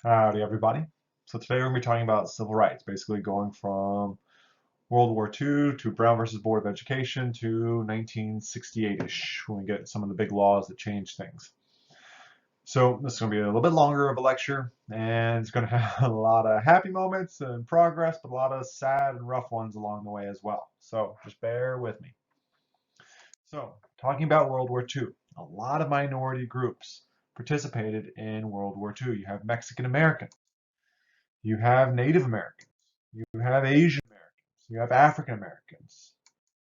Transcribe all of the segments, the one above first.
Howdy, everybody. So today we're going to be talking about civil rights, basically going from World War II to Brown versus Board of Education to 1968-ish, when we get some of the big laws that change things. So this is going to be a little bit longer of a lecture, and it's going to have a lot of happy moments and progress, but a lot of sad and rough ones along the way as well. So just bear with me. So talking about World War II, a lot of minority groups participated in World War II. You have Mexican Americans. You have Native Americans, you have Asian Americans, you have African Americans.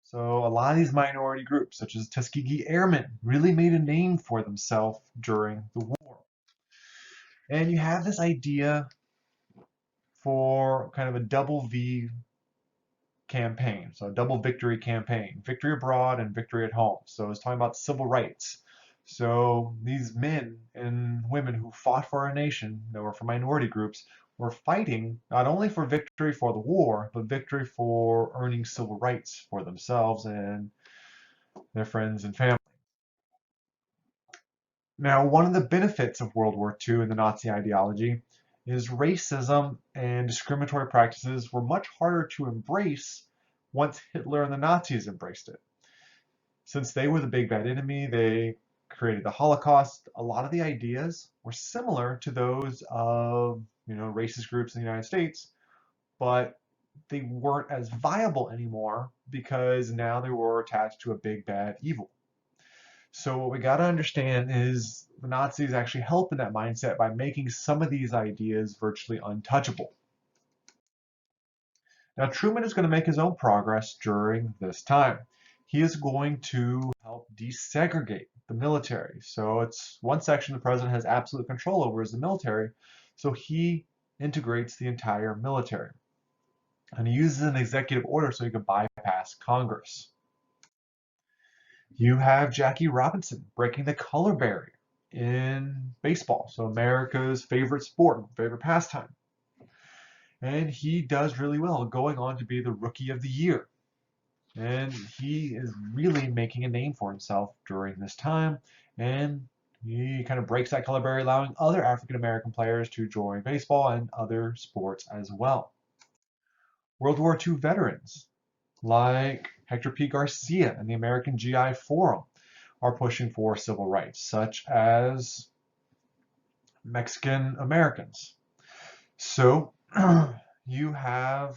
So a lot of these minority groups, such as Tuskegee Airmen, really made a name for themselves during the war. And you have this idea for kind of a double V campaign, so a double victory campaign, victory abroad and victory at home. So it's talking about civil rights. So these men and women who fought for our nation, that were from minority groups, were fighting not only for victory for the war, but victory for earning civil rights for themselves and their friends and family. Now, one of the benefits of World War II and the Nazi ideology is racism and discriminatory practices were much harder to embrace once Hitler and the Nazis embraced it. Since they were the big bad enemy, they created the Holocaust. A lot of the ideas were similar to those of, racist groups in the United States, but they weren't as viable anymore because now they were attached to a big bad evil. So what we got to understand is the Nazis actually helped in that mindset by making some of these ideas virtually untouchable. Now, Truman is going to make his own progress during this time. He is going to help desegregate the military. So it's one section the president has absolute control over is the military. So he integrates the entire military. And he uses an executive order so he can bypass Congress. You have Jackie Robinson breaking the color barrier in baseball, so America's favorite sport, favorite pastime. And he does really well, going on to be the Rookie of the Year. And he is really making a name for himself during this time. And he kind of breaks that color barrier, allowing other African American players to join baseball and other sports as well. World War II veterans like Hector P. Garcia and the American GI Forum are pushing for civil rights, such as Mexican Americans. So you have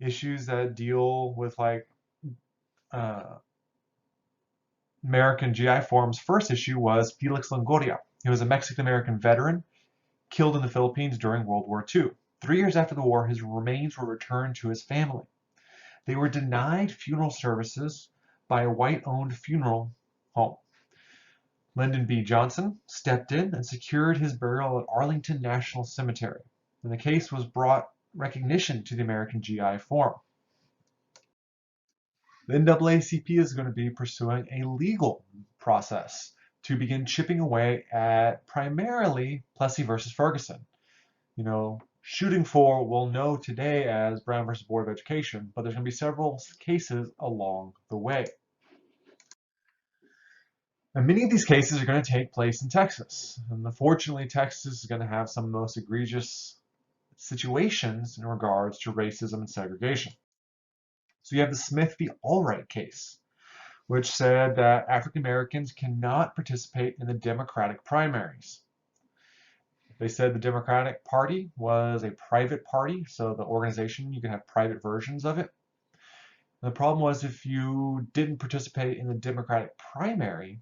issues that deal with like uh, American GI Forum's first issue was Felix Longoria. He was a Mexican American veteran killed in the Philippines during World War II. 3 years after the war, his remains were returned to his family. They were denied funeral services by a white-owned funeral home. Lyndon B. Johnson stepped in and secured his burial at Arlington National Cemetery, and the case was brought recognition to the American GI Forum. The NAACP is going to be pursuing a legal process to begin chipping away at primarily Plessy versus Ferguson. Shooting for we'll know today as Brown versus Board of Education, but there's going to be several cases along the way. And many of these cases are going to take place in Texas. And unfortunately, Texas is going to have some of the most egregious situations in regards to racism and segregation. So you have the Smith v. Allwright case, which said that African Americans cannot participate in the Democratic primaries. They said the Democratic Party was a private party, so the organization, you can have private versions of it. And the problem was if you didn't participate in the Democratic primary,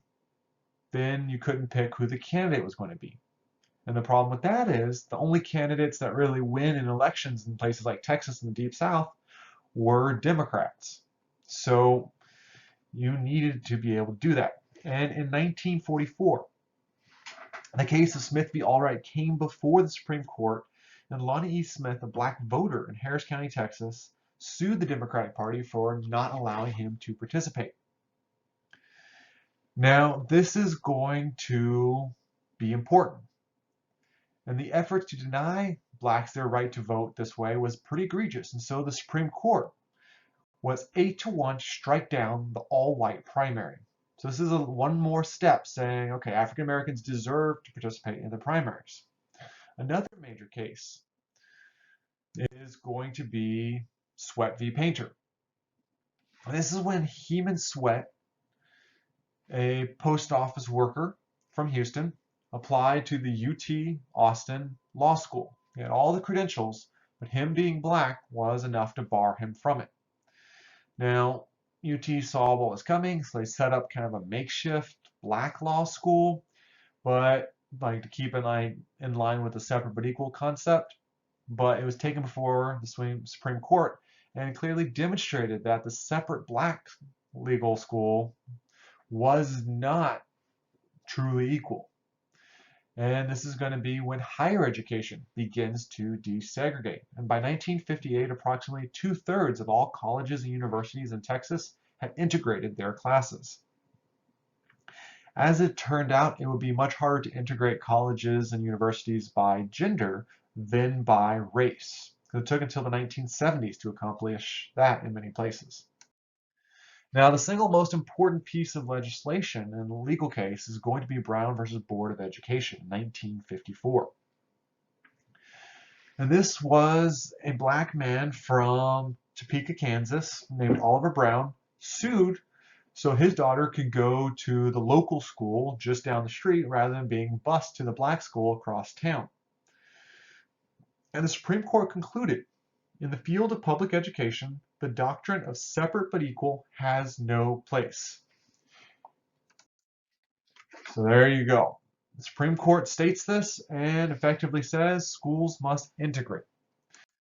then you couldn't pick who the candidate was going to be. And the problem with that is the only candidates that really win in elections in places like Texas and the Deep South were Democrats. So you needed to be able to do that. And in 1944, the case of Smith v. Allwright came before the Supreme Court, and Lonnie E. Smith, a black voter in Harris County, Texas, sued the Democratic Party for not allowing him to participate. Now, this is going to be important. And the efforts to deny blacks their right to vote this way was pretty egregious. And so the Supreme Court was 8-1 to strike down the all-white primary. So this is one more step saying, okay, African Americans deserve to participate in the primaries. Another major case is going to be Sweatt v. Painter. This is when Heman Sweatt, a post office worker from Houston, applied to the UT Austin Law School. He had all the credentials, but him being black was enough to bar him from it. Now, UT saw what was coming, so they set up kind of a makeshift black law school, but like to keep in line with the separate but equal concept. But it was taken before the Supreme Court and clearly demonstrated that the separate black legal school was not truly equal. And this is going to be when higher education begins to desegregate. And by 1958, approximately 2/3 of all colleges and universities in Texas had integrated their classes. As it turned out, it would be much harder to integrate colleges and universities by gender than by race. It took until the 1970s to accomplish that in many places. Now, the single most important piece of legislation in the legal case is going to be Brown versus Board of Education, 1954. And this was a black man from Topeka, Kansas, named Oliver Brown, sued so his daughter could go to the local school just down the street rather than being bused to the black school across town. And the Supreme Court concluded, in the field of public education, the doctrine of separate but equal has no place. So there you go. The Supreme Court states this and effectively says schools must integrate.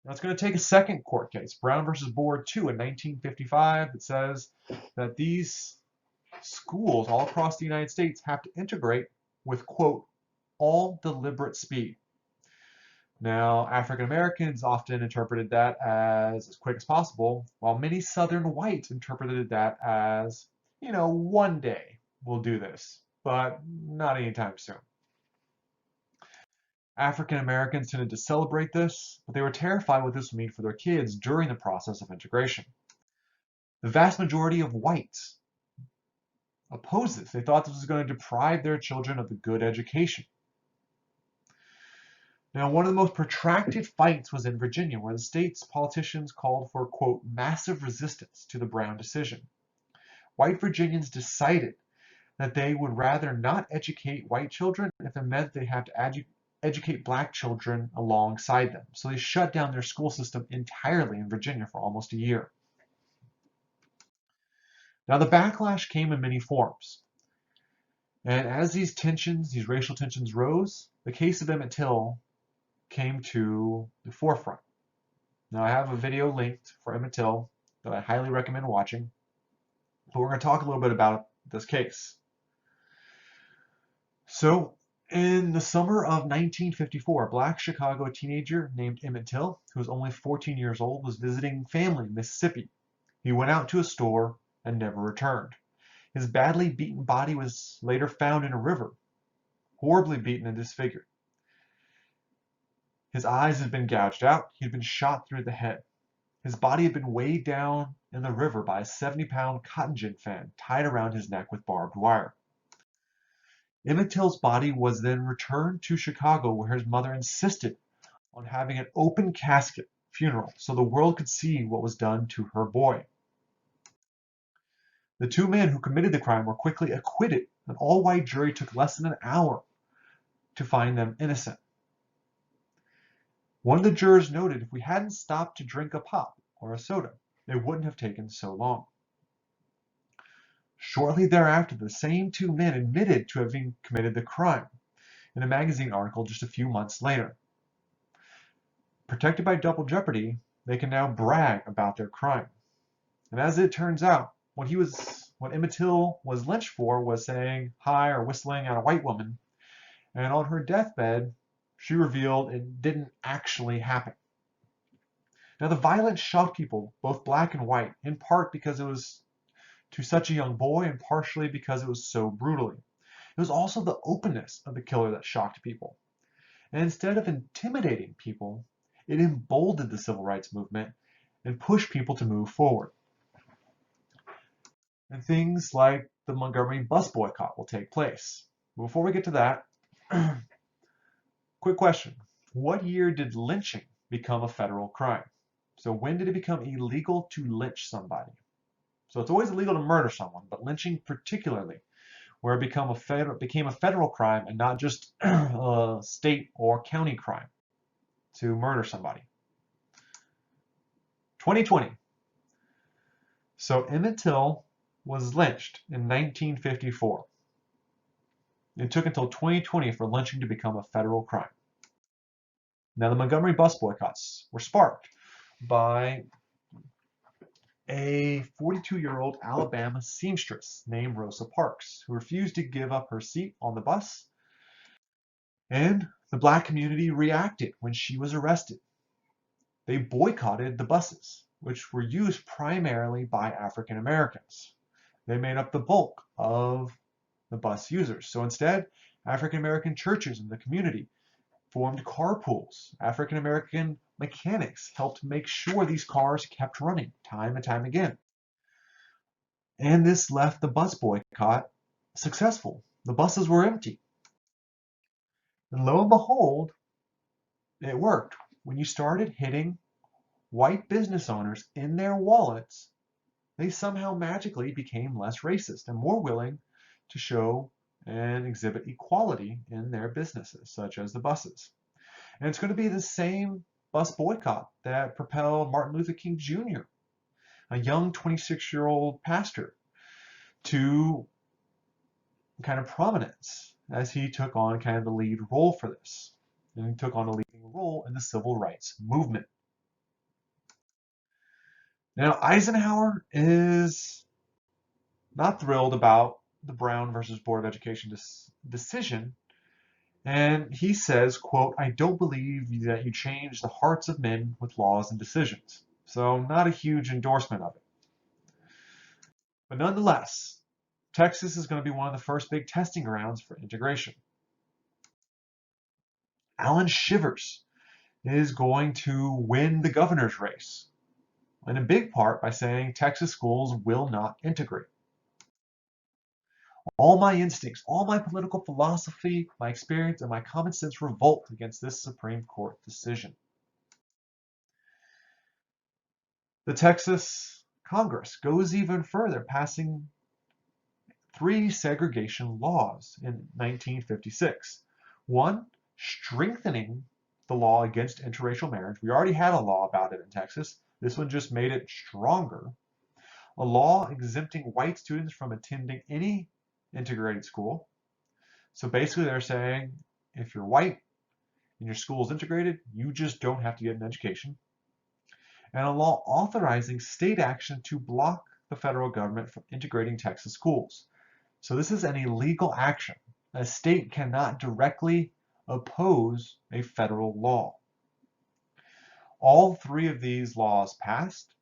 Now it's going to take a second court case, Brown versus Board 2 in 1955, that says that these schools all across the United States have to integrate with, quote, all deliberate speed. Now, African Americans often interpreted that as quick as possible, while many Southern whites interpreted that as, one day we'll do this, but not anytime soon. African Americans tended to celebrate this, but they were terrified what this would mean for their kids during the process of integration. The vast majority of whites opposed this. They thought this was going to deprive their children of a good education. Now, one of the most protracted fights was in Virginia, where the state's politicians called for, quote, massive resistance to the Brown decision. White Virginians decided that they would rather not educate white children if it meant they had to educate black children alongside them. So they shut down their school system entirely in Virginia for almost a year. Now, the backlash came in many forms. And as these racial tensions rose, the case of Emmett Till came to the forefront. Now, I have a video linked for Emmett Till that I highly recommend watching, but we're going to talk a little bit about this case. So, in the summer of 1954, a black Chicago teenager named Emmett Till, who was only 14 years old, was visiting family in Mississippi. He went out to a store and never returned. His badly beaten body was later found in a river, horribly beaten and disfigured. His eyes had been gouged out. He had been shot through the head. His body had been weighed down in the river by a 70-pound cotton gin fan tied around his neck with barbed wire. Emmett Till's body was then returned to Chicago, where his mother insisted on having an open casket funeral so the world could see what was done to her boy. The two men who committed the crime were quickly acquitted. An all-white jury took less than an hour to find them innocent. One of the jurors noted if we hadn't stopped to drink a pop or a soda, it wouldn't have taken so long. Shortly thereafter, the same two men admitted to having committed the crime in a magazine article just a few months later. Protected by double jeopardy, they can now brag about their crime. And as it turns out, what Emmett Till was lynched for was saying hi or whistling at a white woman, and on her deathbed, she revealed it didn't actually happen. Now, the violence shocked people, both black and white, in part because it was to such a young boy and partially because it was so brutally. It was also the openness of the killer that shocked people. And instead of intimidating people, it emboldened the civil rights movement and pushed people to move forward. And things like the Montgomery bus boycott will take place. But before we get to that, quick question. What year did lynching become a federal crime? So when did it become illegal to lynch somebody? So it's always illegal to murder someone, but lynching particularly, where it became a federal crime and not just a state or county crime to murder somebody. 2020. So Emmett Till was lynched in 1954. It took until 2020 for lynching to become a federal crime. Now, the Montgomery bus boycotts were sparked by a 42-year-old Alabama seamstress named Rosa Parks, who refused to give up her seat on the bus, and the black community reacted when she was arrested. They boycotted the buses, which were used primarily by African Americans. They made up the bulk of the bus users. So instead, African American churches in the community formed carpools. African American mechanics helped make sure these cars kept running time and time again. And this left the bus boycott successful. The buses were empty. And lo and behold, it worked. When you started hitting white business owners in their wallets, they somehow magically became less racist and more willing to show and exhibit equality in their businesses, such as the buses. And it's going to be the same bus boycott that propelled Martin Luther King Jr., a young 26-year-old pastor, to kind of prominence as he took on kind of the lead role for this. And he took on a leading role in the civil rights movement. Now, Eisenhower is not thrilled about the Brown versus Board of Education decision. And he says, quote, "I don't believe that you change the hearts of men with laws and decisions." So not a huge endorsement of it. But nonetheless, Texas is going to be one of the first big testing grounds for integration. Alan Shivers is going to win the governor's race, and in big part by saying Texas schools will not integrate. All my instincts, all my political philosophy, my experience, and my common sense revolt against this Supreme Court decision. The Texas Congress goes even further, passing 3 segregation laws in 1956. One, strengthening the law against interracial marriage. We already had a law about it in Texas. This one just made it stronger. A law exempting white students from attending any integrated school. So basically they're saying if you're white and your school is integrated, you just don't have to get an education. And a law authorizing state action to block the federal government from integrating Texas schools. So this is an illegal action. A state cannot directly oppose a federal law. All 3 of these laws passed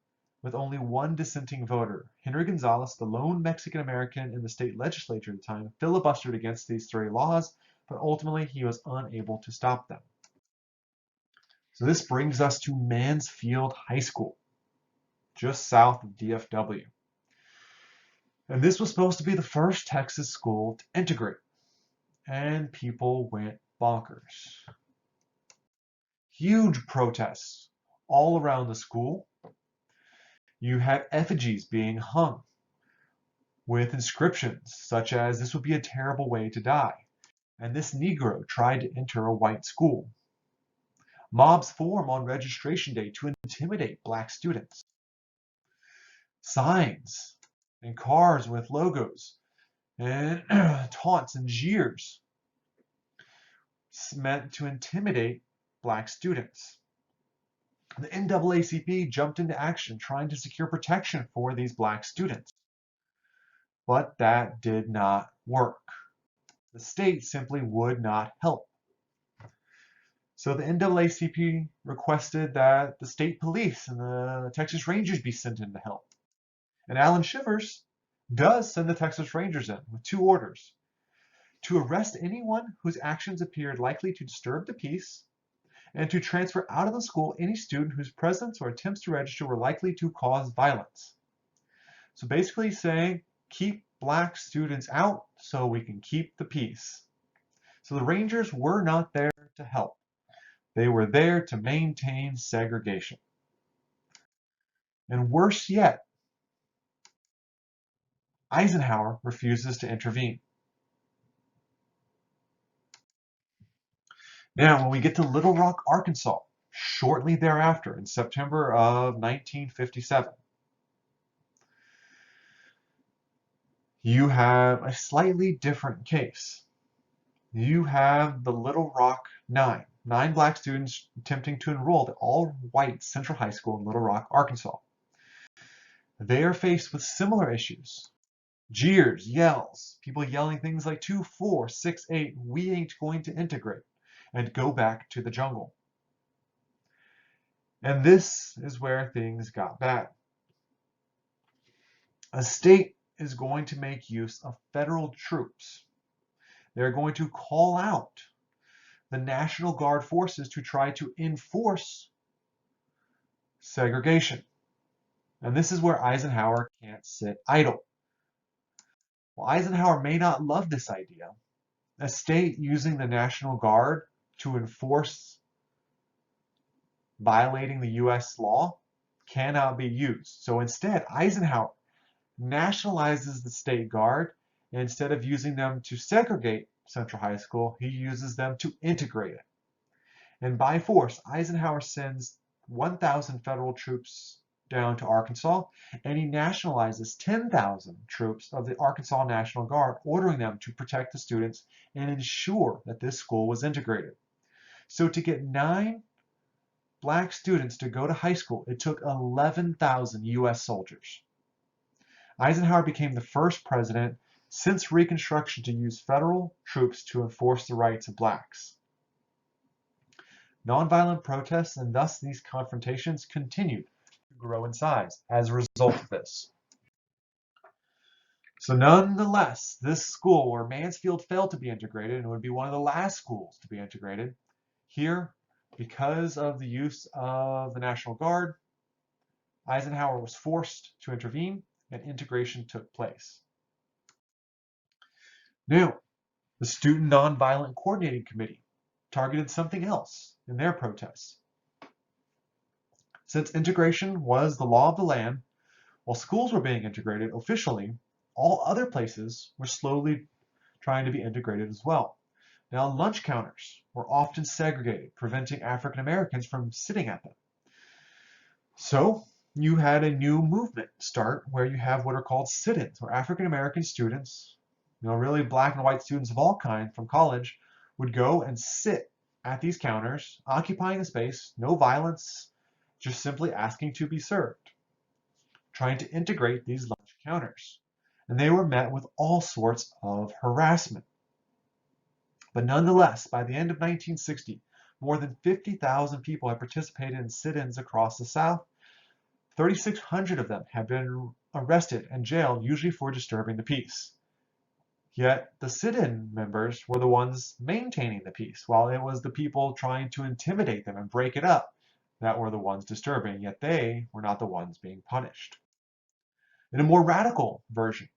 with only one dissenting voter. Henry Gonzalez, the lone Mexican American in the state legislature at the time, filibustered against these 3 laws, but ultimately he was unable to stop them. So this brings us to Mansfield High School, just south of DFW. And this was supposed to be the first Texas school to integrate, and people went bonkers. Huge protests all around the school. You had effigies being hung with inscriptions such as, "This would be a terrible way to die," and "This Negro tried to enter a white school." Mobs form on registration day to intimidate black students. Signs and cars with logos and taunts and jeers meant to intimidate black students. The NAACP jumped into action trying to secure protection for these black students. But that did not work. The state simply would not help. So the NAACP requested that the state police and the Texas Rangers be sent in to help. And Alan Shivers does send the Texas Rangers in with 2 orders: to arrest anyone whose actions appeared likely to disturb the peace, and to transfer out of the school any student whose presence or attempts to register were likely to cause violence. So basically saying, keep black students out so we can keep the peace. So the Rangers were not there to help. They were there to maintain segregation. And worse yet, Eisenhower refuses to intervene. Now, when we get to Little Rock, Arkansas, shortly thereafter, in September of 1957, you have a slightly different case. You have the Little Rock Nine, 9 black students attempting to enroll at the all-white Central High School in Little Rock, Arkansas. They are faced with similar issues. Jeers, yells, people yelling things like 2, 4, 6, 8, we ain't going to integrate and go back to the jungle. And this is where things got bad. A state is going to make use of federal troops. They're going to call out the National Guard forces to try to enforce segregation. And this is where Eisenhower can't sit idle. While Eisenhower may not love this idea, a state using the National Guard to enforce violating the US law cannot be used. So instead, Eisenhower nationalizes the state guard, and instead of using them to segregate Central High School, he uses them to integrate it. And by force, Eisenhower sends 1,000 federal troops down to Arkansas, and he nationalizes 10,000 troops of the Arkansas National Guard, ordering them to protect the students and ensure that this school was integrated. So to get 9 black students to go to high school, it took 11,000 US soldiers. Eisenhower became the first president since Reconstruction to use federal troops to enforce the rights of blacks. Nonviolent protests and thus these confrontations continued to grow in size as a result of this. So nonetheless, this school where Mansfield failed to be integrated and would be one of the last schools to be integrated, here, because of the use of the National Guard, Eisenhower was forced to intervene and integration took place. Now, the Student Nonviolent Coordinating Committee targeted something else in their protests. Since integration was the law of the land, while schools were being integrated officially, all other places were slowly trying to be integrated as well. Now, lunch counters were often segregated, preventing African Americans from sitting at them. So you had a new movement start where you have what are called sit-ins, where African American students, really black and white students of all kinds from college, would go and sit at these counters, occupying the space, no violence, just simply asking to be served, trying to integrate these lunch counters. And they were met with all sorts of harassment. But nonetheless, by the end of 1960, more than 50,000 people had participated in sit-ins across the South. 3,600 of them have been arrested and jailed, usually for disturbing the peace. Yet the sit-in members were the ones maintaining the peace, while it was the people trying to intimidate them and break it up that were the ones disturbing, yet they were not the ones being punished. In a more radical version,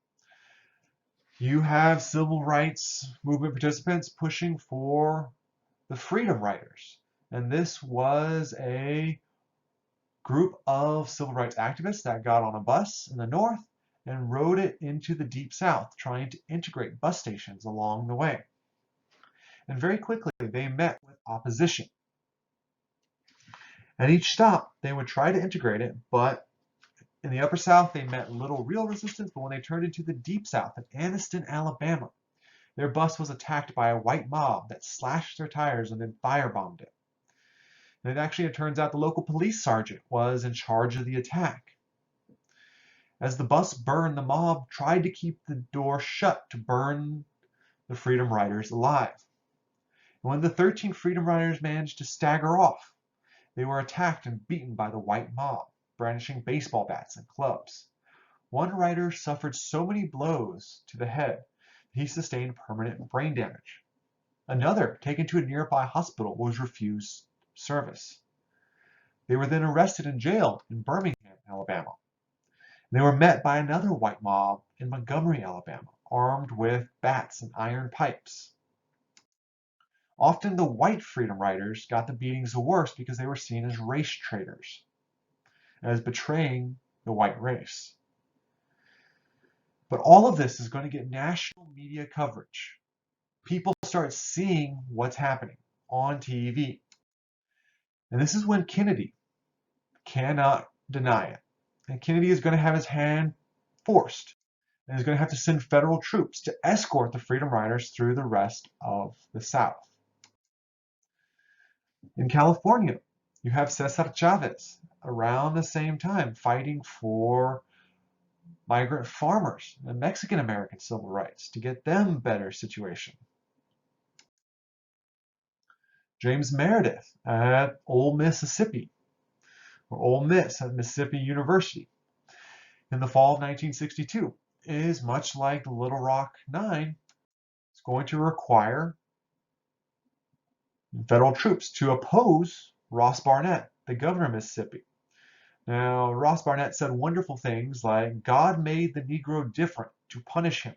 you have civil rights movement participants pushing for the Freedom Riders. And this was a group of civil rights activists that got on a bus in the north and rode it into the deep south, trying to integrate bus stations along the way. And very quickly, they met with opposition. At each stop, they would try to integrate it, but in the upper south, they met little real resistance, but when they turned into the deep south at Anniston, Alabama, their bus was attacked by a white mob that slashed their tires and then firebombed it. And it turns out the local police sergeant was in charge of the attack. As the bus burned, the mob tried to keep the door shut to burn the Freedom Riders alive. And when the 13 Freedom Riders managed to stagger off, they were attacked and beaten by the white mob, brandishing baseball bats and clubs. One rider suffered so many blows to the head that he sustained permanent brain damage. Another, taken to a nearby hospital, was refused service. They were then arrested and jailed in Birmingham, Alabama. They were met by another white mob in Montgomery, Alabama, armed with bats and iron pipes. Often the white freedom riders got the beatings the worst because they were seen as race traitors, as betraying the white race. But all of this is going to get national media coverage. People start seeing what's happening on TV. And this is when Kennedy cannot deny it. And Kennedy is going to have his hand forced and is going to have to send federal troops to escort the Freedom Riders through the rest of the South. In California, you have Cesar Chavez around the same time fighting for migrant farmers and Mexican American civil rights to get them better situation. James Meredith at Ole Mississippi, or Ole Miss at Mississippi University in the fall of 1962 is much like Little Rock 9. It's going to require federal troops to oppose Ross Barnett, the governor of Mississippi. Now, Ross Barnett said wonderful things like, God made the Negro different to punish him.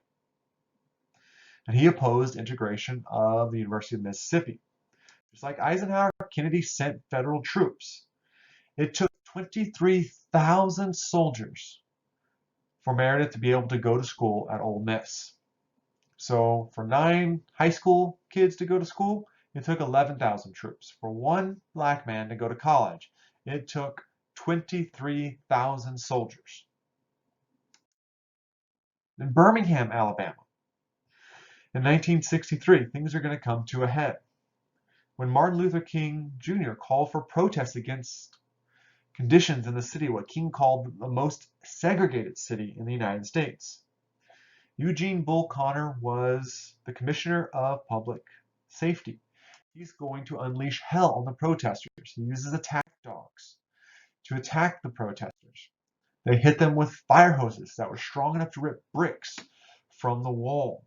And he opposed integration of the University of Mississippi. Just like Eisenhower, Kennedy sent federal troops. It took 23,000 soldiers for Meredith to be able to go to school at Ole Miss. So for 9 high school kids to go to school, it took 11,000 troops. For one black man to go to college, it took 23,000 soldiers. In Birmingham, Alabama, in 1963, things are going to come to a head when Martin Luther King Jr. called for protests against conditions in the city, what King called the most segregated city in the United States. Eugene Bull Connor was the Commissioner of Public Safety. He's going to unleash hell on the protesters. He uses attack dogs to attack the protesters. They hit them with fire hoses that were strong enough to rip bricks from the wall.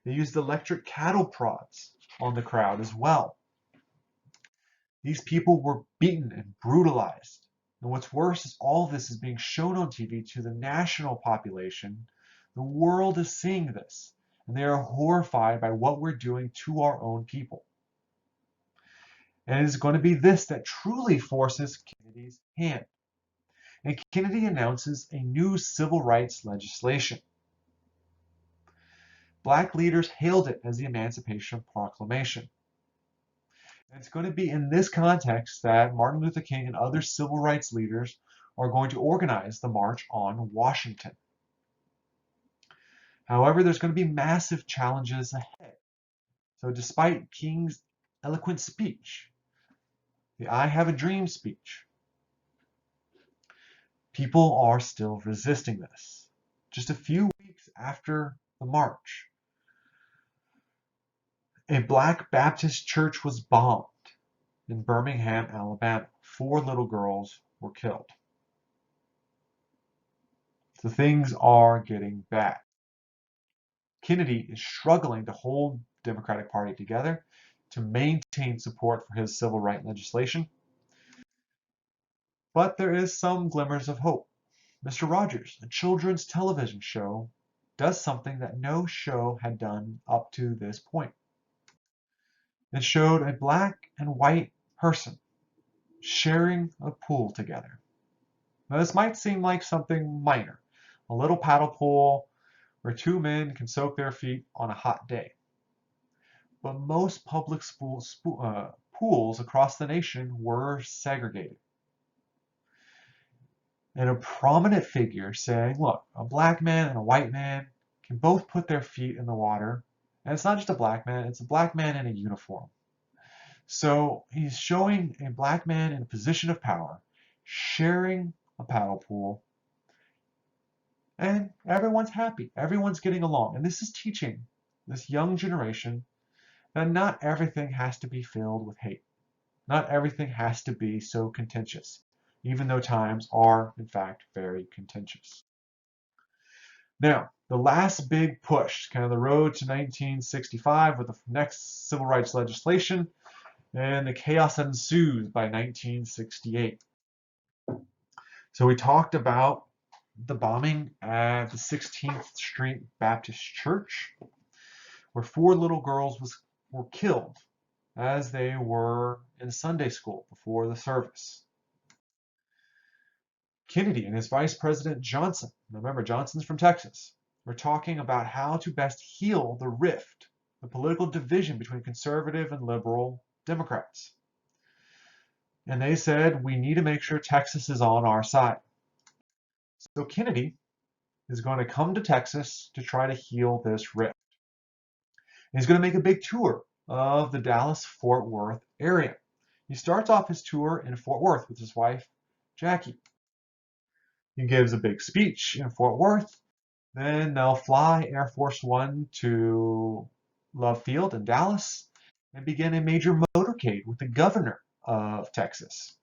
They used electric cattle prods on the crowd as well. These people were beaten and brutalized. And what's worse is all of this is being shown on TV to the national population. The world is seeing this, and they are horrified by what we're doing to our own people. And it is going to be this that truly forces Kennedy's hand. And Kennedy announces a new civil rights legislation. Black leaders hailed it as the Emancipation Proclamation. And it's going to be in this context that Martin Luther King and other civil rights leaders are going to organize the March on Washington. However, there's going to be massive challenges ahead. So despite King's eloquent speech, the I Have a Dream speech, people are still resisting this. Just a few weeks after the march, a Black Baptist church was bombed in Birmingham, Alabama. 4 little girls were killed. So things are getting bad. Kennedy is struggling to hold the Democratic Party together to maintain support for his civil rights legislation. But there is some glimmers of hope. Mr. Rogers, a children's television show, does something that no show had done up to this point. It showed a black and white person sharing a pool together. Now, this might seem like something minor, a little paddle pool where 2 men can soak their feet on a hot day. But most public pools across the nation were segregated. And a prominent figure saying, look, a black man and a white man can both put their feet in the water. And it's not just a black man, it's a black man in a uniform. So he's showing a black man in a position of power, sharing a paddle pool, and everyone's happy. Everyone's getting along. And this is teaching this young generation that not everything has to be filled with hate. Not everything has to be so contentious, even though times are, in fact, very contentious. Now, the last big push, kind of the road to 1965 with the next civil rights legislation, and the chaos that ensues by 1968. So we talked about the bombing at the 16th Street Baptist Church, where 4 little girls were killed as they were in Sunday school before the service. Kennedy and his Vice President Johnson, remember Johnson's from Texas, were talking about how to best heal the rift, the political division between conservative and liberal Democrats. And they said, we need to make sure Texas is on our side. So Kennedy is going to come to Texas to try to heal this rift. And he's going to make a big tour of the Dallas-Fort Worth area. He starts off his tour in Fort Worth with his wife, Jackie. He gives a big speech in Fort Worth. Then they'll fly Air Force One to Love Field in Dallas and begin a major motorcade with the governor of Texas.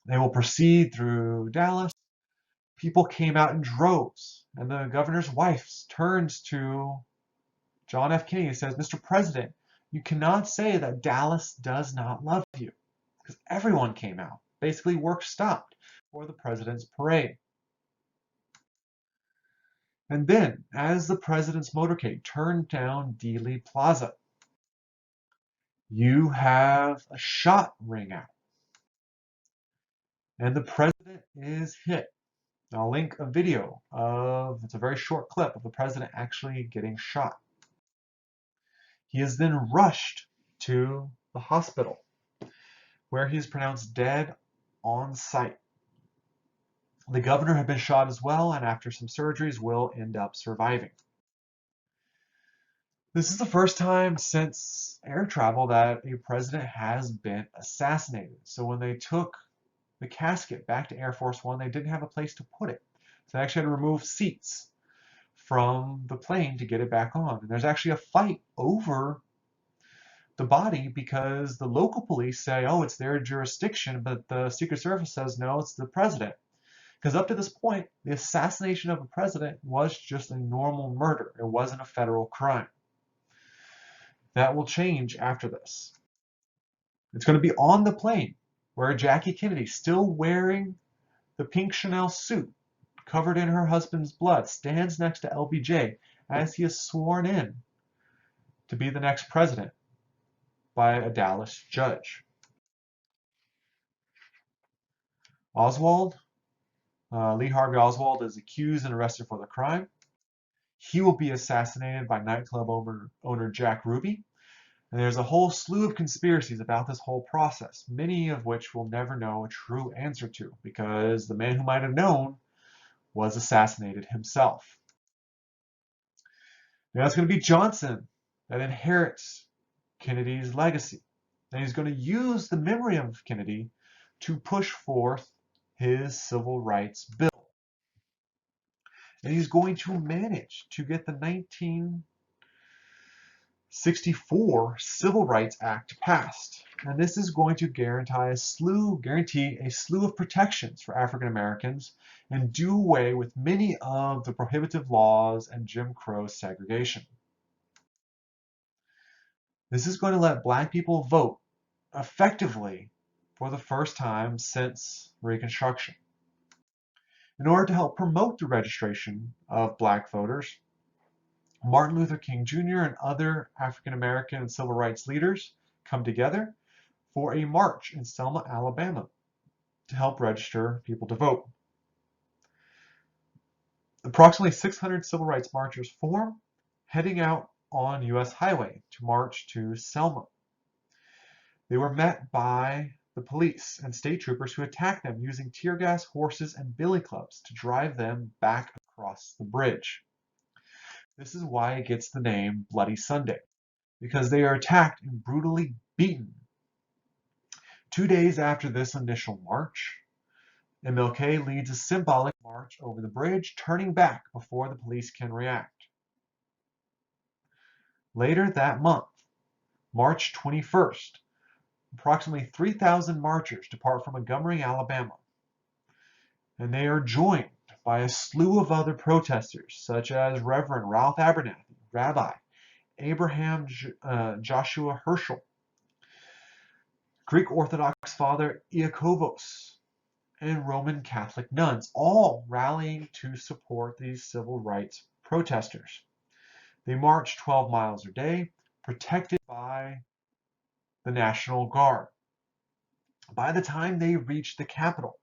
They will proceed through Dallas. People came out in droves, and the governor's wife turns to John F. Kennedy and says, Mr. President, you cannot say that Dallas does not love you, because everyone came out. Basically, work stopped for the president's parade. And then, as the president's motorcade turned down Dealey Plaza, you have a shot ring out. And the president is hit. I'll link a video it's a very short clip of the president actually getting shot. He is then rushed to the hospital, where he is pronounced dead on sight. The governor had been shot as well, and after some surgeries will end up surviving. This is the first time since air travel that a president has been assassinated. So when they took the casket back to Air Force One, they didn't have a place to put it. So they actually had to remove seats from the plane to get it back on. And there's actually a fight over the body because the local police say, oh, it's their jurisdiction, but the Secret Service says, no, it's the president. Because up to this point, the assassination of a president was just a normal murder. It wasn't a federal crime. That will change after this. It's going to be on the plane where Jackie Kennedy, still wearing the pink Chanel suit, covered in her husband's blood, stands next to LBJ as he is sworn in to be the next president by a Dallas judge. Oswald, Lee Harvey Oswald, is accused and arrested for the crime. He will be assassinated by nightclub owner Jack Ruby. And there's a whole slew of conspiracies about this whole process, many of which we'll never know a true answer to, because the man who might have known was assassinated himself. Now it's going to be Johnson that inherits Kennedy's legacy. And he's going to use the memory of Kennedy to push forth his civil rights bill. And he's going to manage to get the 1964 Civil Rights Act passed. And this is going to guarantee a slew of protections for African Americans and do away with many of the prohibitive laws and Jim Crow segregation. This is going to let Black people vote effectively for the first time since Reconstruction. In order to help promote the registration of Black voters, Martin Luther King Jr. and other African American and civil rights leaders come together for a march in Selma, Alabama to help register people to vote. Approximately 600 civil rights marchers form, heading out on U.S. Highway to march to Selma. They were met by the police and state troopers who attacked them using tear gas, horses, and billy clubs to drive them back across the bridge. This is why it gets the name Bloody Sunday, because they are attacked and brutally beaten. 2 days after this initial march, MLK leads a symbolic march over the bridge, turning back before the police can react. Later that month, March 21st, approximately 3,000 marchers depart from Montgomery, Alabama, and they are joined by a slew of other protesters, such as Reverend Ralph Abernathy, Rabbi Abraham Joshua Herschel, Greek Orthodox Father Iakovos, and Roman Catholic nuns, all rallying to support these civil rights protesters. They march 12 miles a day, protected by the National Guard. By the time they reached the capital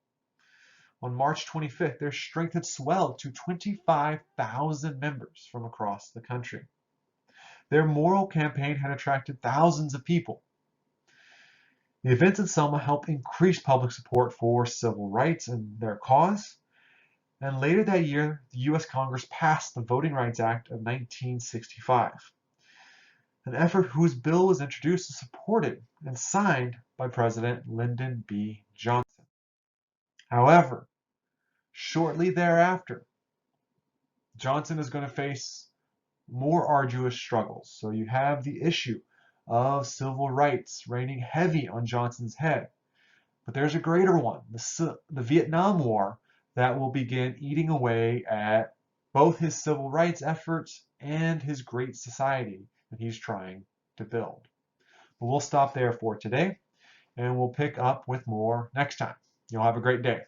on March 25th, their strength had swelled to 25,000 members from across the country. Their moral campaign had attracted thousands of people. The events in Selma helped increase public support for civil rights and their cause. And later that year, the U.S. Congress passed the Voting Rights Act of 1965, an effort whose bill was introduced and supported and signed by President Lyndon B. Johnson. However, shortly thereafter, Johnson is going to face more arduous struggles. So you have the issue of civil rights reigning heavy on Johnson's head. But there's a greater one, the Vietnam War, that will begin eating away at both his civil rights efforts and his great society that he's trying to build. But we'll stop there for today, and we'll pick up with more next time. You'll have a great day.